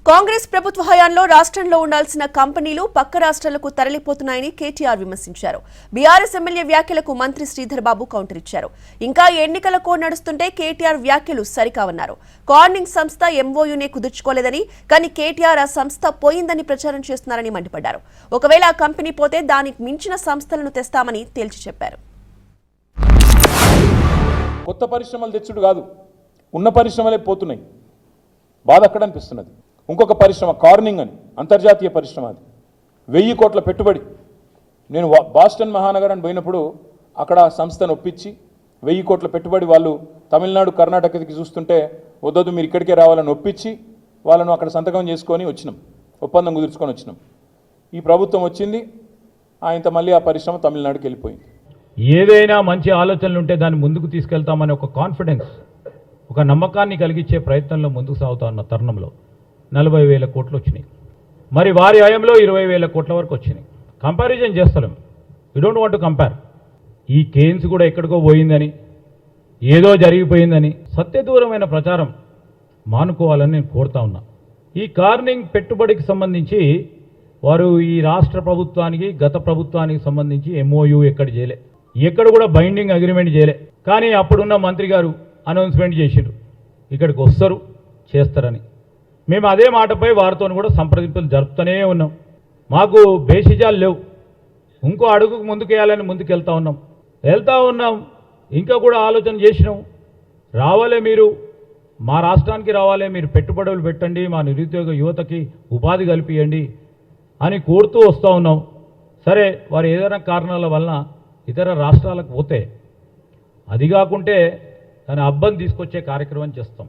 కాంగ్రెస్ ప్రభుత్వ హయాంలో రాష్ట్రంలో ఉండాల్సిన కంపెనీలు పక్క రాష్ట్రాలకు తరలిపోతున్నాయని కేటీఆర్ విమర్శించారు. బీఆర్ఎస్ ఎమ్మెల్యే వ్యాఖ్యలకు మంత్రి శ్రీధర్ బాబు కౌంటర్ ఇచ్చారు. ఇంకా ఎన్నికల కోడ్ నడుస్తుంటే కేటీఆర్ వ్యాఖ్యలు సరికావన్నారు. కార్నింగ్ సంస్థ ఎంఓయూనే కుదుర్చుకోలేదని, కానీ కేటీఆర్ ఆ సంస్థ పోయిందని ప్రచారం చేస్తున్నారని మండిపడ్డారు. ఒకవేళ ఆ కంపెనీ పోతే దానికి మించిన సంస్థలను తెస్తామని తేల్చి చెప్పారు. కొత్త పరిశ్రమలు తెచ్చుడు కాదు, ఉన్న పరిశ్రమలే పోతున్నాయి. బాధ అక్కడ అనిపిస్తున్నది. ఇంకొక పరిశ్రమ కార్నింగ్ అని అంతర్జాతీయ పరిశ్రమ, అది 1000 కోట్ల పెట్టుబడి. నేను బాస్టన్ మహానగరాన్ని పోయినప్పుడు అక్కడ సంస్థను ఒప్పించి 1000 కోట్ల పెట్టుబడి వాళ్ళు తమిళనాడు కర్ణాటకకి చూస్తుంటే వద్దొద్దు మీరు ఇక్కడికే రావాలని ఒప్పించి వాళ్ళను అక్కడ సంతకం చేసుకొని వచ్చినాం, ఒప్పందం కుదుర్చుకొని వచ్చినాం. ఈ ప్రభుత్వం వచ్చింది, ఆయనతో మళ్ళీ ఆ పరిశ్రమ తమిళనాడుకి వెళ్ళిపోయింది. ఏదైనా మంచి ఆలోచనలు ఉంటే దాన్ని ముందుకు తీసుకెళ్తామనే ఒక కాన్ఫిడెన్స్, ఒక నమ్మకాన్ని కలిగించే ప్రయత్నంలో ముందుకు సాగుతా ఉన్న తరుణంలో 40,000 కోట్లు వచ్చినాయి. మరి వారి హయాంలో 20,000 కోట్ల వరకు వచ్చినాయి. కంపారిజన్ చేస్తలేం, you don't want to compare. ఈ కేన్స్ కూడా ఎక్కడికో పోయిందని, ఏదో జరిగిపోయిందని సత్యదూరమైన ప్రచారం మానుకోవాలని నేను కోరుతా ఉన్నా. ఈ కార్నింగ్ పెట్టుబడికి సంబంధించి వారు ఈ రాష్ట్ర ప్రభుత్వానికి గత ప్రభుత్వానికి సంబంధించి ఎంఓయూ ఎక్కడ చేయలే, ఎక్కడ కూడా బైండింగ్ అగ్రిమెంట్ చేయలే. కానీ అప్పుడున్న మంత్రి గారు అనౌన్స్మెంట్ చేసిండ్రు ఇక్కడికి వస్తారు చేస్తారని. మేము అదే మాటపై వారితో కూడా సంప్రదింపులు జరుపుతూనే ఉన్నాం. మాకు బేసిజాలు లేవు, ఇంకో అడుగుకు ముందుకేయాలని ముందుకెళ్తా ఉన్నాం. ఇంకా కూడా ఆలోచన చేసినాం, రావాలే మీరు మా రాష్ట్రానికి రావాలే, మీరు పెట్టుబడులు పెట్టండి, మా నిరుద్యోగ యువతకి ఉపాధి కల్పియండి అని కోరుతూ వస్తూ ఉన్నాం. సరే, వారు ఏదైనా కారణాల వలన ఇతర రాష్ట్రాలకు పోతే అది కాకుంటే దాని అబ్బని తీసుకొచ్చే కార్యక్రమం చేస్తాం.